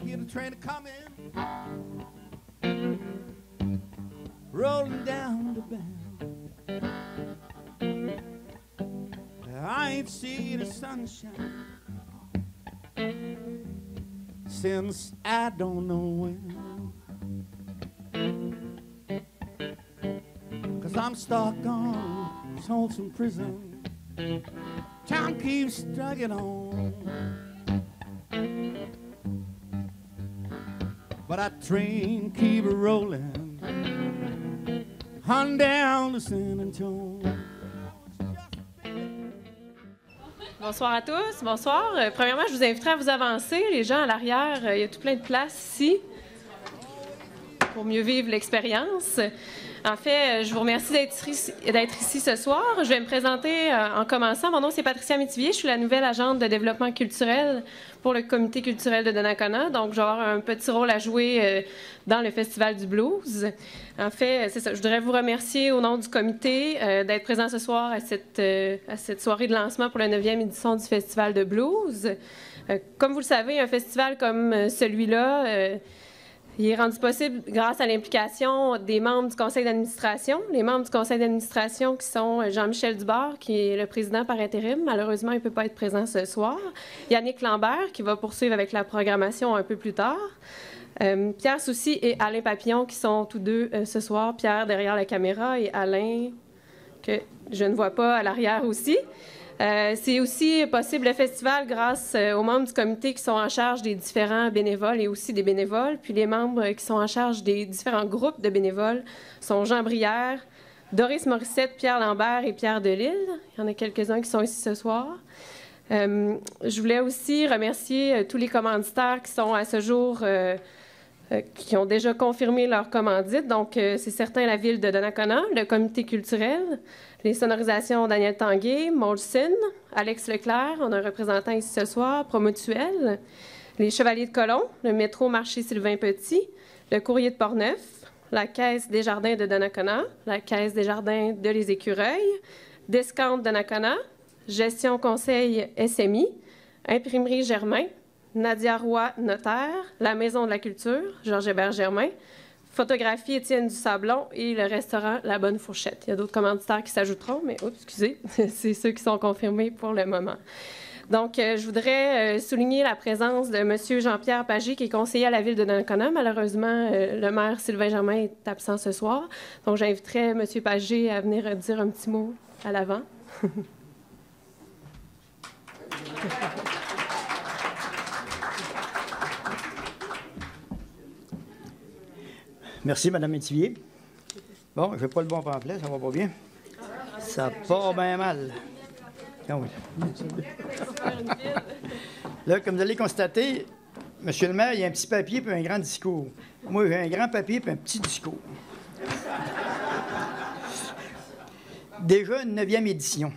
Hear the train coming, rolling down the bend. I ain't seen the sunshine since I don't know when. 'Cause I'm stuck on Folsom Prison. Time keeps dragging on. But that train keep rolling on down to San Antonio. Bonsoir à tous. Bonsoir. Premièrement, je vous inviterai à vous avancer. Les gens à l'arrière, il y a tout plein de places ici pour mieux vivre l'expérience. En fait, je vous remercie d'être ici ce soir. Je vais me présenter en commençant. Mon nom, c'est Patricia Métivier. Je suis la nouvelle agente de développement culturel pour le comité culturel de Donnacona. Donc, je vais avoir un petit rôle à jouer dans le Festival du blues. En fait, c'est ça. Je voudrais vous remercier au nom du comité d'être présent ce soir à cette soirée de lancement pour la 9e édition du Festival de blues. Comme vous le savez, un festival comme celui-là... il est rendu possible grâce à l'implication des membres du conseil d'administration. Les membres du conseil d'administration qui sont Jean-Michel Dubord, qui est le président par intérim. Malheureusement, il ne peut pas être présent ce soir. Yannick Lambert, qui va poursuivre avec la programmation un peu plus tard. Pierre Soucy et Alain Papillon, qui sont tous deux ce soir. Pierre derrière la caméra et Alain, que je ne vois pas à l'arrière aussi. C'est aussi possible le festival grâce aux membres du comité qui sont en charge des différents bénévoles et aussi des bénévoles. Puis les membres qui sont en charge des différents groupes de bénévoles sont Jean Brière, Doris Morissette, Pierre Lambert et Pierre Delisle. Il y en a quelques-uns qui sont ici ce soir. Je voulais aussi remercier tous les commanditaires qui sont à ce jour... qui ont déjà confirmé leur commandite. Donc, c'est certain la ville de Donnacona, le comité culturel, les sonorisations Daniel Tanguay, Molson, Alex Leclerc, on a un représentant ici ce soir, Promotuel, les Chevaliers de Colomb, le métro Marché Sylvain Petit, le Courrier de Portneuf, la Caisse des Jardins de Donnacona, la Caisse des Jardins de Les Écureuils, Descante Donnacona, Gestion Conseil SMI, Imprimerie Germain, Nadia Roy, notaire, la Maison de la Culture, Georges-Hébert Germain, Photographie Étienne Dusablon et le restaurant La Bonne Fourchette. Il y a d'autres commanditaires qui s'ajouteront, mais excusez, c'est ceux qui sont confirmés pour le moment. Donc, je voudrais souligner la présence de M. Jean-Pierre Pagé, qui est conseiller à la ville de Donnacona. Malheureusement, le maire Sylvain Germain est absent ce soir. Donc, j'inviterai M. Pagé à venir dire un petit mot à l'avant. Merci, Mme Métivier. Bon, je n'ai pas le bon pamphlet, ça va pas bien. Ça part bien mal. Ah oui. Là, comme vous allez constater, M. le maire, il y a un petit papier puis un grand discours. Moi, j'ai un grand papier puis un petit discours. Déjà une 9e édition.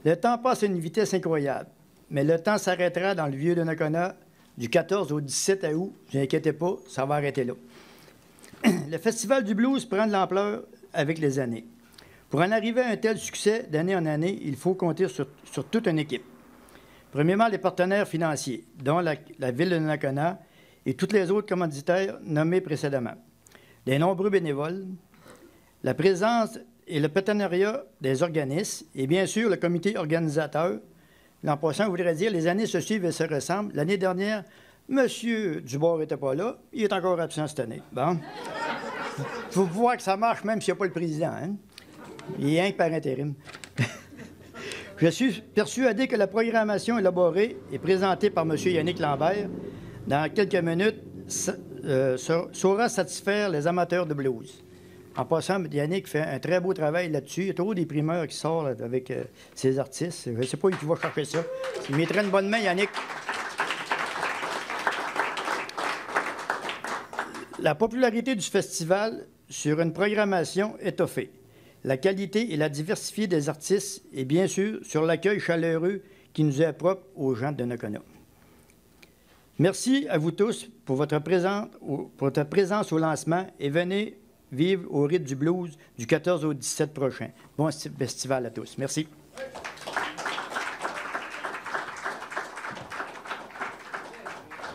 Le temps passe à une vitesse incroyable, mais le temps s'arrêtera dans le vieux Donnacona du 14 au 17 août. Ne vous inquiétez pas, ça va arrêter là. Le Festival du blues prend de l'ampleur avec les années. Pour en arriver à un tel succès d'année en année, il faut compter sur toute une équipe. Premièrement, les partenaires financiers, dont la ville de Donnacona et tous les autres commanditaires nommés précédemment. Les nombreux bénévoles, la présence et le partenariat des organismes et bien sûr le comité organisateur. L'an passant, je voudrais dire, les années se suivent et se ressemblent. L'année dernière, M. Dubord n'était pas là. Il est encore absent cette année. Bon. Il faut voir que ça marche même s'il n'y a pas le président. Hein? Il est rien que par intérim. Je suis persuadé que la programmation élaborée et présentée par M. Yannick Lambert dans quelques minutes saura satisfaire les amateurs de blues. En passant, Yannick fait un très beau travail là-dessus. Il y a toujours des primeurs qui sortent avec ses artistes. Je ne sais pas qui va chercher ça. Il mettrait une bonne main, Yannick. La popularité du festival sur une programmation étoffée la qualité et la diversité des artistes et bien sûr sur l'accueil chaleureux qui nous est propre aux gens de Donnacona. Merci à vous tous pour votre présence au lancement et venez vivre au rythme du blues du 14 au 17 prochain. Bon festival à tous. Merci.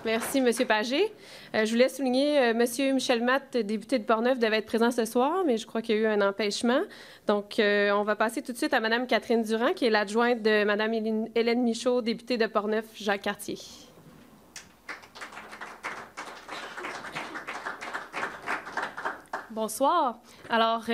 Merci, M. Pagé. Je voulais souligner, M. Michel Matt, député de Portneuf, devait être présent ce soir, mais je crois qu'il y a eu un empêchement. Donc, on va passer tout de suite à Mme Catherine Durand, qui est l'adjointe de Mme Hélène Michaud, députée de Portneuf-Jacques-Cartier. Bonsoir. Alors,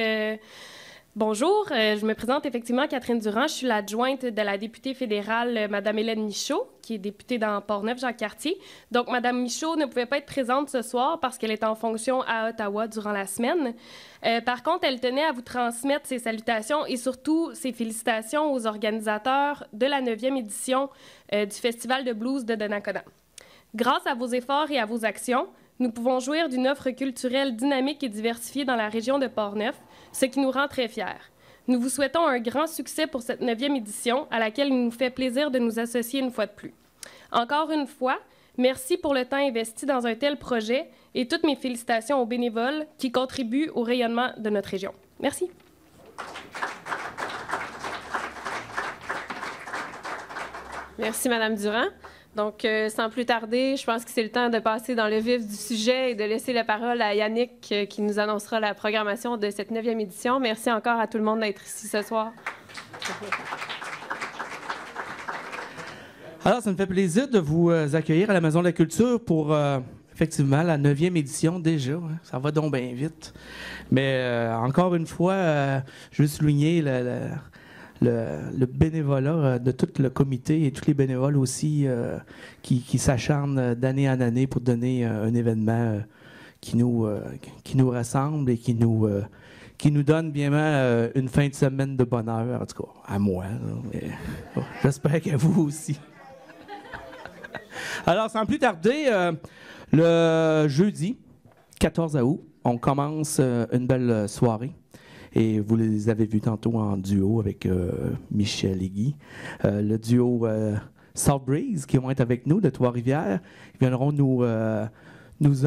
bonjour, je me présente effectivement Catherine Durand. Je suis l'adjointe de la députée fédérale, Mme Hélène Michaud, qui est députée dans Portneuf-Jacques-Cartier. Donc, Mme Michaud ne pouvait pas être présente ce soir parce qu'elle est en fonction à Ottawa durant la semaine. Par contre, elle tenait à vous transmettre ses salutations et surtout ses félicitations aux organisateurs de la 9e édition du Festival de blues de Donnacona. Grâce à vos efforts et à vos actions, nous pouvons jouir d'une offre culturelle dynamique et diversifiée dans la région de Portneuf, ce qui nous rend très fiers. Nous vous souhaitons un grand succès pour cette 9e édition, à laquelle il nous fait plaisir de nous associer une fois de plus. Encore une fois, merci pour le temps investi dans un tel projet et toutes mes félicitations aux bénévoles qui contribuent au rayonnement de notre région. Merci. Merci, Mme Durand. Donc, sans plus tarder, je pense que c'est le temps de passer dans le vif du sujet et de laisser la parole à Yannick qui nous annoncera la programmation de cette 9e édition. Merci encore à tout le monde d'être ici ce soir. Alors, ça me fait plaisir de vous accueillir à la Maison de la Culture pour, effectivement, la 9e édition déjà. Hein. Ça va donc bien vite. Mais encore une fois, je veux souligner le bénévolat de tout le comité et tous les bénévoles aussi qui s'acharnent d'année en année pour donner un événement qui nous rassemble et qui nous donne bien une fin de semaine de bonheur, en tout cas à moi. Là, mais, j'espère qu'à vous aussi. Alors, sans plus tarder, le jeudi 14 août, on commence une belle soirée. Et vous les avez vus tantôt en duo avec Michel et Guy. Le duo South Breeze, qui vont être avec nous de Trois-Rivières, ils viendront nous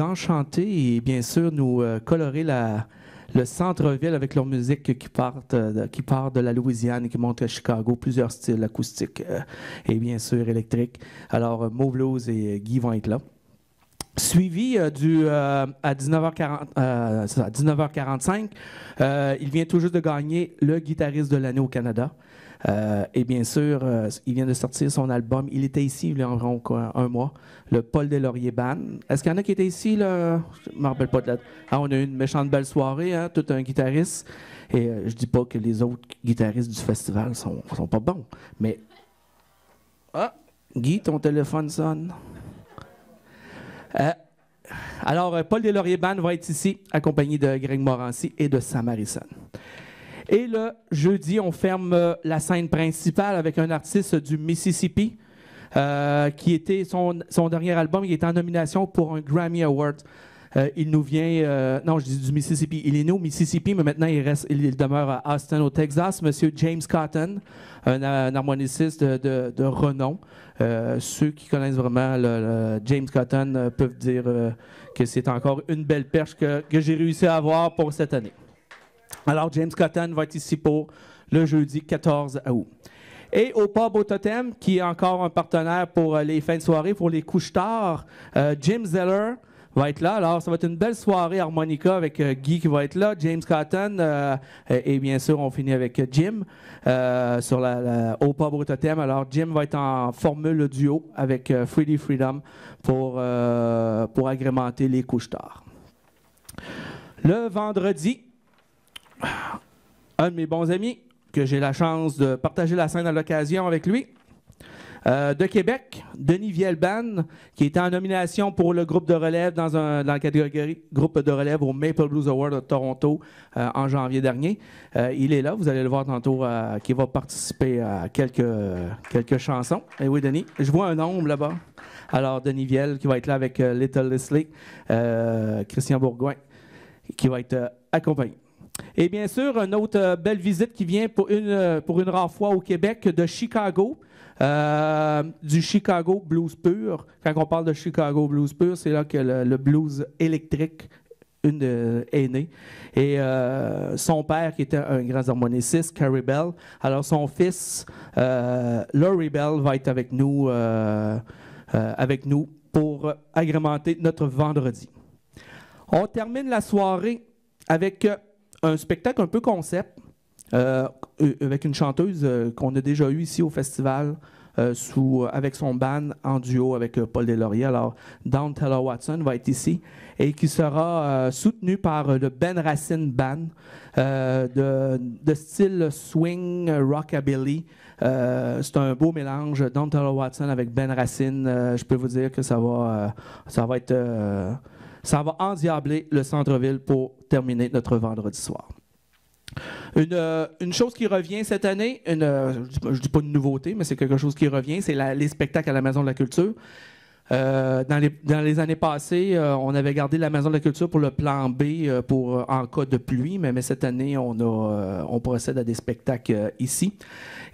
enchanter et bien sûr nous colorer le centre-ville avec leur musique qui part de la Louisiane et qui monte à Chicago, plusieurs styles acoustiques et bien sûr électriques. Alors, Mo Blues et Guy vont être là. Suivi à 19h45, il vient tout juste de gagner le guitariste de l'année au Canada. Et bien sûr, il vient de sortir son album. Il était ici il y a environ un mois, le Paul Deslauriers Band. Est-ce qu'il y en a qui étaient ici? Là? Je ne me rappelle pas de la... Ah, on a eu une méchante belle soirée, hein, tout un guitariste. Et je dis pas que les autres guitaristes du festival sont pas bons, mais... Ah, Guy, ton téléphone sonne. Alors, Paul Deslauriers Band va être ici, accompagné de Greg Morancy et de Sam Harrison. Et le jeudi, on ferme la scène principale avec un artiste du Mississippi, qui était son dernier album, il était en nomination pour un Grammy Award. Il nous vient, non, je dis du Mississippi. Il est né au Mississippi, mais maintenant il demeure à Austin, au Texas. Monsieur James Cotton, un harmoniciste de renom. Ceux qui connaissent vraiment le James Cotton peuvent dire que c'est encore une belle perche que j'ai réussi à avoir pour cette année. Alors, James Cotton va être ici pour le jeudi 14 août. Et au Pub au Totem, qui est encore un partenaire pour les fins de soirée, pour les couches tard, Jim Zeller va être là. Alors, ça va être une belle soirée harmonica avec Guy qui va être là, James Cotton, et bien sûr, on finit avec Jim sur au Pub au Totem. Alors, Jim va être en formule duo avec Freddie Freedom pour agrémenter les couches tard. Le vendredi, un de mes bons amis, que j'ai la chance de partager la scène à l'occasion avec lui, de Québec, Denis Vielban, qui était en nomination pour le groupe de relève dans la catégorie groupe de relève au Maple Blues Award de Toronto en janvier dernier. Il est là, vous allez le voir tantôt, qui va participer à quelques chansons. Et oui, Denis, je vois un nombre là-bas. Alors, Denis Viel, qui va être là avec Little Leslie, Christian Bourgoin, qui va être accompagné. Et bien sûr, une autre belle visite qui vient pour une rare fois au Québec de Chicago, du Chicago Blues Pur. Quand on parle de Chicago Blues Pur, c'est là que le blues électrique est né. Et son père, qui était un grand harmoniciste, Carrie Bell, alors son fils, Laurie Bell, va être avec nous pour agrémenter notre vendredi. On termine la soirée avec un spectacle un peu concept, avec une chanteuse qu'on a déjà eue ici au festival, avec son band en duo avec Paul Deslauriers. Alors, Dawn Taylor Watson va être ici et qui sera soutenu par le Ben Racine Band de style swing, rockabilly. C'est un beau mélange, Dawn Taylor Watson avec Ben Racine. Je peux vous dire que ça va endiabler le centre-ville pour terminer notre vendredi soir. Une chose qui revient cette année, je ne dis pas une nouveauté, mais c'est quelque chose qui revient, c'est les spectacles à la Maison de la Culture. Dans les années passées, on avait gardé la Maison de la Culture pour le plan B en cas de pluie, mais cette année, on procède à des spectacles ici.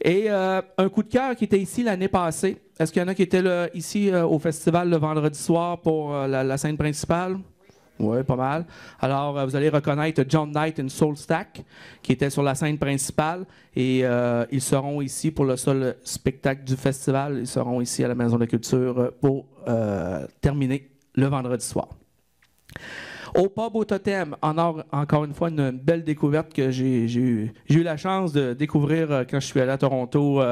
Et un coup de cœur qui était ici l'année passée. Est-ce qu'il y en a qui étaient ici au festival le vendredi soir pour la scène principale? Oui, pas mal. Alors, vous allez reconnaître John Knight et Soul Stack, qui étaient sur la scène principale. Et ils seront ici pour le seul spectacle du festival. Ils seront ici à la Maison de la Culture pour terminer le vendredi soir. Au pub au Totem, encore une fois, une belle découverte que j'ai eu la chance de découvrir quand je suis allé à Toronto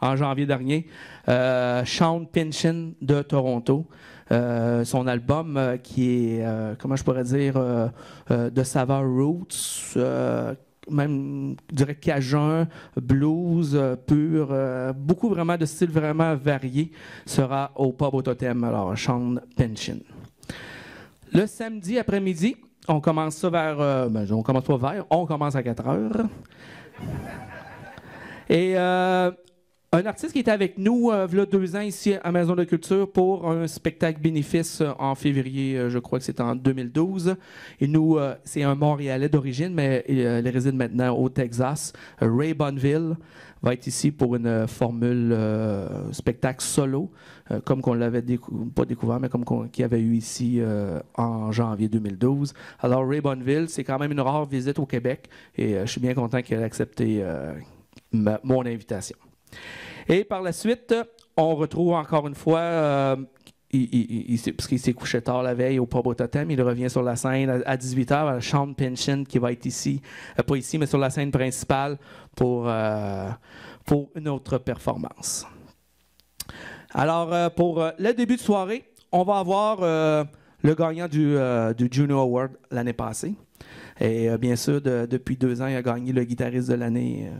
en janvier dernier. Sean Pinchin de Toronto. Son album qui est, comment je pourrais dire, de saveur roots, même, je dirais, cajun, blues, pur, beaucoup vraiment de styles vraiment variés, sera au pub au Totem. Alors, Sean Pinchin. Le samedi après-midi, on commence ça on commence à 4 heures. Et un artiste qui était avec nous il y a 2 ans ici à Maison de Culture pour un spectacle bénéfice en février, je crois que c'était en 2012. Et c'est un Montréalais d'origine, mais il réside maintenant au Texas. Ray Bonneville va être ici pour une formule spectacle solo, comme qu'on l'avait pas découvert, mais comme qu'il y avait eu ici en janvier 2012. Alors Ray Bonneville, c'est quand même une rare visite au Québec et je suis bien content qu'il ait accepté mon invitation. Et par la suite, on retrouve encore une fois, parce qu'il s'est couché tard la veille au pub au Totem, il revient sur la scène à 18h, Sean Pinchin qui va être ici, pas ici, mais sur la scène principale pour une autre performance. Alors, pour le début de soirée, on va avoir le gagnant du Juno Award l'année passée. Et bien sûr, depuis 2 ans, il a gagné le guitariste de l'année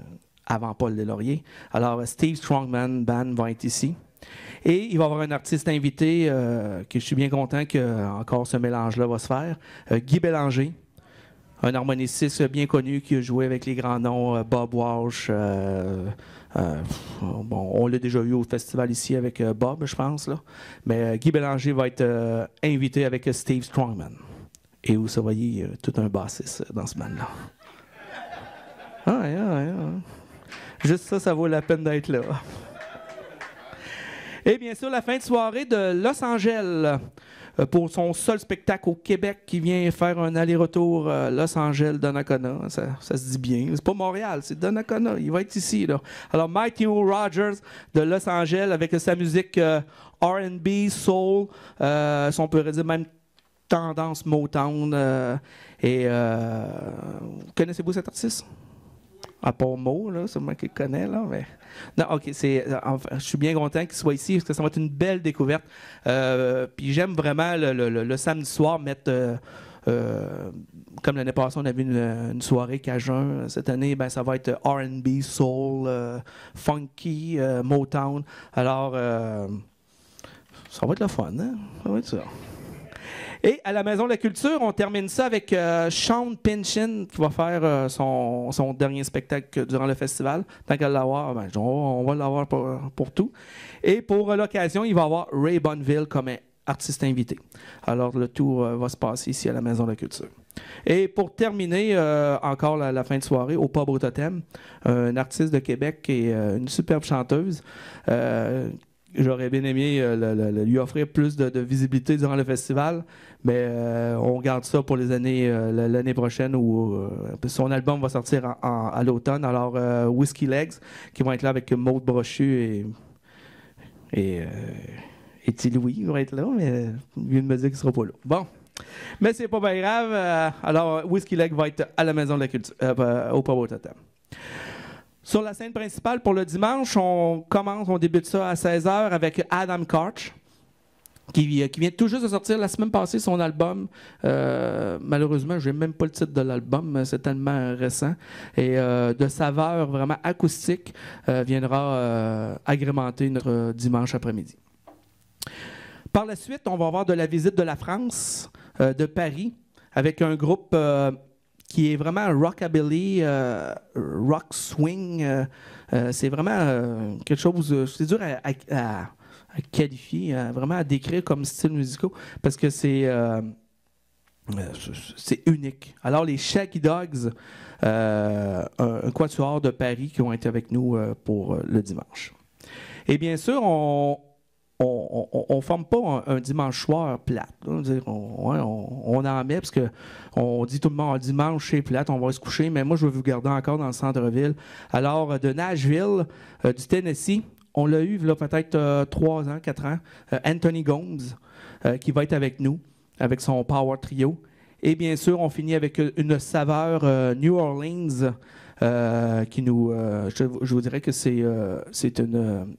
avant Paul Deslauriers. Alors, Steve Strongman Band va être ici. Et il va y avoir un artiste invité que je suis bien content que encore ce mélange-là va se faire. Guy Bélanger, un harmoniciste bien connu qui a joué avec les grands noms Bob Walsh. On l'a déjà eu au festival ici avec Bob, je pense. Là. Mais Guy Bélanger va être invité avec Steve Strongman. Et vous voyez, tout un bassiste dans ce band-là. Juste ça vaut la peine d'être là. Et bien sûr, la fin de soirée de Los Angeles pour son seul spectacle au Québec qui vient faire un aller-retour Los Angeles-Donnacona. Ça se dit bien. C'est pas Montréal, c'est Donnacona. Il va être ici. Là. Alors, Matthew Rogers de Los Angeles avec sa musique R&B, soul, si on pourrait dire même tendance Motown. Connaissez-vous cet artiste? À part Mo, là, c'est moi qui le connais, là, mais... Non, OK, je suis bien content qu'il soit ici, parce que ça va être une belle découverte. Puis j'aime vraiment le samedi soir mettre... comme l'année passée, on avait une soirée Cajun. Cette année, ça va être R&B, soul, funky, Motown. Alors, ça va être le fun, hein? Ça va être ça. Et à la Maison de la Culture, on termine ça avec Sean Pinchin qui va faire son dernier spectacle durant le festival. Tant qu'à l'avoir, on va l'avoir pour tout. Et pour l'occasion, il va y avoir Ray Bonneville comme artiste invité. Alors, le tout va se passer ici à la Maison de la Culture. Et pour terminer, encore la fin de soirée, au Pub au Totem, un artiste de Québec et une superbe chanteuse. J'aurais bien aimé lui offrir plus de visibilité durant le festival, mais on garde ça pour les années l'année prochaine où son album va sortir à l'automne. Alors, Whiskey Legs, qui vont être là avec Maude Brochu et Louis vont être là, mais il vient de me dire qu'il ne sera pas là. Bon. Mais c'est pas bien grave. Alors, Whiskey Leg va être à la Maison de la Culture, au Pub au Totem. Sur la scène principale, pour le dimanche, on débute ça à 16h avec Adam Koch, qui vient tout juste de sortir la semaine passée son album. Malheureusement, je n'ai même pas le titre de l'album, c'est tellement récent. Et de saveur vraiment acoustique viendra agrémenter notre dimanche après-midi. Par la suite, on va avoir de la visite de la France, de Paris, avec un groupe qui est vraiment rockabilly, rock swing. C'est vraiment quelque chose, c'est dur à qualifier, vraiment à décrire comme style musical, parce que c'est unique. Alors, les Shaggy Dogs, un quatuor de Paris qui ont été avec nous pour le dimanche. Et bien sûr, on ne forme pas un dimanche soir plate. On en met parce qu'on dit tout le monde dimanche c'est plate, on va se coucher, mais moi je vais vous garder encore dans le centre-ville. Alors de Nashville, du Tennessee, on l'a eu là peut-être 3 ans, 4 ans, Anthony Gomes qui va être avec nous, avec son Power Trio. Et bien sûr, on finit avec une saveur New Orleans qui nous... je vous dirais que c'est une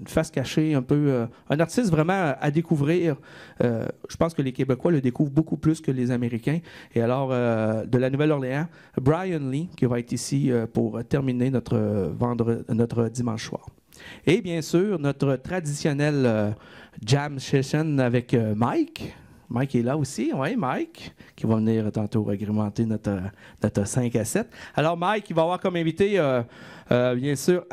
face cachée, un peu... un artiste vraiment à découvrir. Je pense que les Québécois le découvrent beaucoup plus que les Américains. Et alors, de la Nouvelle-Orléans, Brian Lee, qui va être ici pour terminer notre dimanche soir. Et bien sûr, notre traditionnel jam session avec Mike. Mike est là aussi, oui, Mike, qui va venir tantôt agrémenter notre 5 à 7. Alors, Mike, il va avoir comme invité, bien sûr,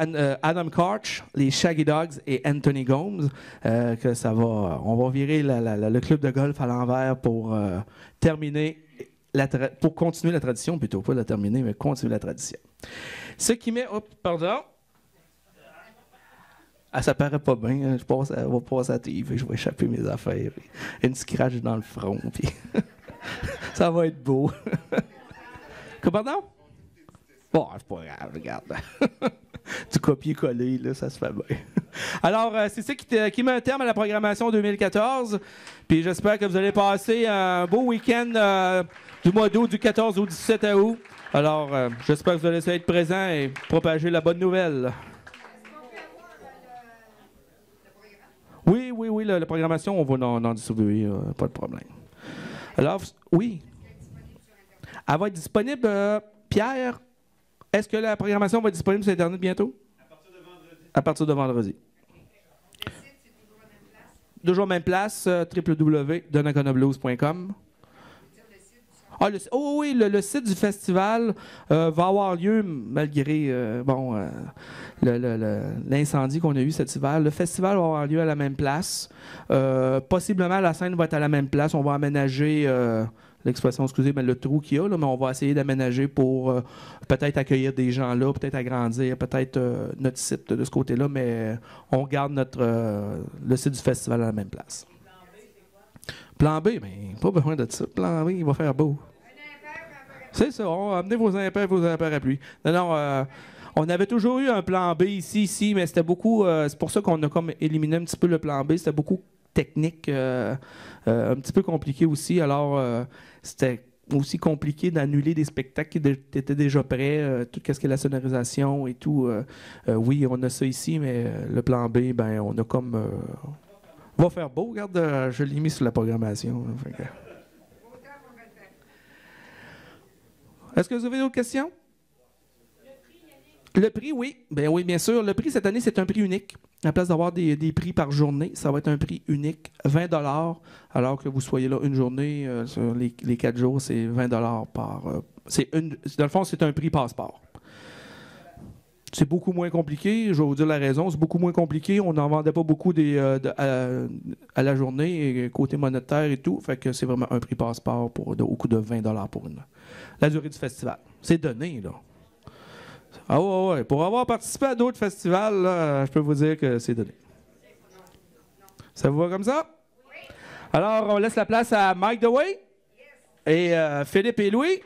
Adam Koch, les Shaggy Dogs et Anthony Gomes. On va virer le club de golf à l'envers pour terminer, pour continuer la tradition, plutôt pas la terminer, mais continuer la tradition. Ce qui met... Oh, pardon. Ah, ça paraît pas bien. Hein. On va passer à la TV, je vais échapper mes affaires. Une scratch dans le front. Puis ça va être beau. Que, pardon? Bon, c'est pas grave, regarde. Du copier-coller, là, ça se fait bien. Alors, c'est ça qui met un terme à la programmation 2014. Puis j'espère que vous allez passer un beau week-end du mois d'août, du 14 au 17 août. Alors, j'espère que vous allez être présents et propager la bonne nouvelle. Oui, la programmation, on va en distribuer, pas de problème. Alors, oui. Elle va être disponible, Pierre, est-ce que la programmation va être disponible sur Internet bientôt? À partir de vendredi. Toujours même place, www.donnaconnablues.com. Ah, le site du festival va avoir lieu malgré l'incendie qu'on a eu cet hiver. Le festival va avoir lieu à la même place. Possiblement, la scène va être à la même place. On va aménager, l'expression, excusez, mais le trou qu'il y a, là, mais on va essayer d'aménager pour peut-être accueillir des gens là, peut-être agrandir, peut-être notre site de ce côté-là, mais on garde le site du festival à la même place. Plan B, mais pas besoin de ça. Plan B, il va faire beau. C'est ça, amenez vos impairs à pluie. Non, on avait toujours eu un plan B ici, mais c'était beaucoup... c'est pour ça qu'on a comme éliminé un petit peu le plan B. C'était beaucoup technique, un petit peu compliqué aussi. Alors, c'était aussi compliqué d'annuler des spectacles qui étaient déjà prêts, tout ce qui est la sonorisation et tout. Oui, on a ça ici, mais le plan B, ben on a comme... va faire beau, regarde, je l'ai mis sur la programmation. Est-ce que vous avez d'autres questions? Le prix, oui. Ben oui, bien sûr. Le prix, cette année, c'est un prix unique. À la place d'avoir des prix par journée, ça va être un prix unique, 20 $, alors que vous soyez là une journée, sur les 4 jours, c'est 20 $ par... dans le fond, c'est un prix passeport. C'est beaucoup moins compliqué. Je vais vous dire la raison. C'est beaucoup moins compliqué. On n'en vendait pas beaucoup à la journée, et côté monétaire et tout. Fait que c'est vraiment un prix passeport au coût de 20 $ pour la durée du festival. C'est donné, là. Ah ouais. Pour avoir participé à d'autres festivals, là, je peux vous dire que c'est donné. Ça vous va comme ça? Oui. Alors, on laisse la place à Mike Dewey et Philippe et Louis.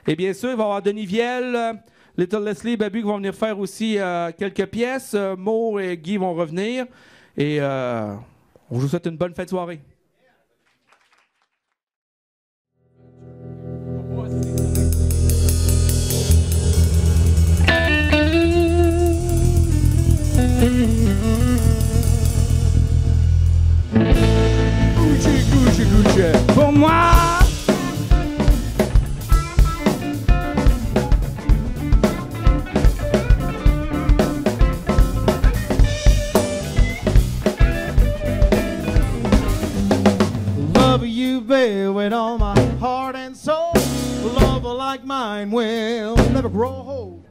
Et bien sûr, il va y avoir Denis Viel, Little Leslie et Babu qui vont venir faire aussi quelques pièces. Mo et Guy vont revenir. Et on vous souhaite une bonne fête de soirée. Pour moi! Love you, babe, with all my heart and soul. Love like mine will never grow old.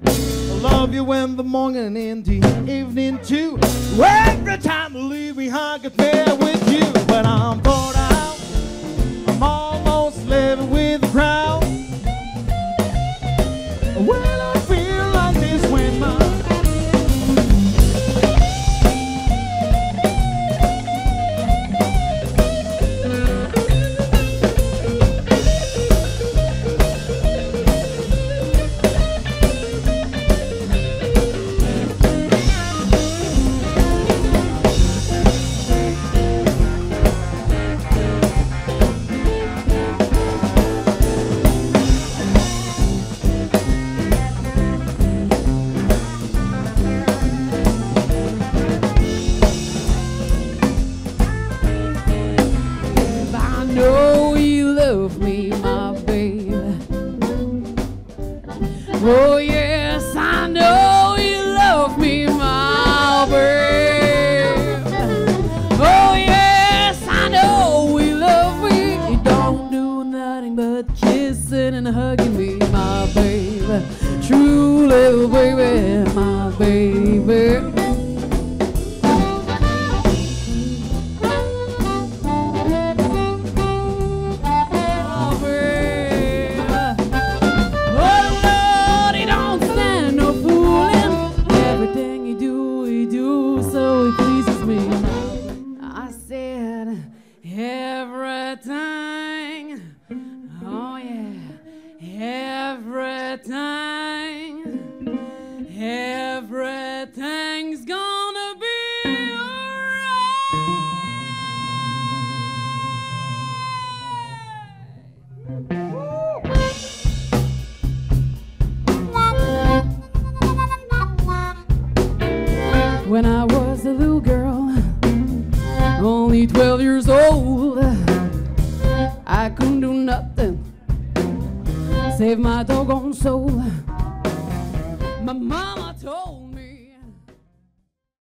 Love you in the morning and the evening too. Every time you leave me, I get there with you. When I'm bored out, I'm almost living with the crowd. When I feel like this, when my oh yes, I know you love me, my babe. Oh yes, I know you love me. You don't do nothing but kissing and hugging me, my babe. True little baby, my baby. Everything's gonna be alright. When I was a little girl, only 12 years old, I couldn't do nothing, save my doggone soul. My mama told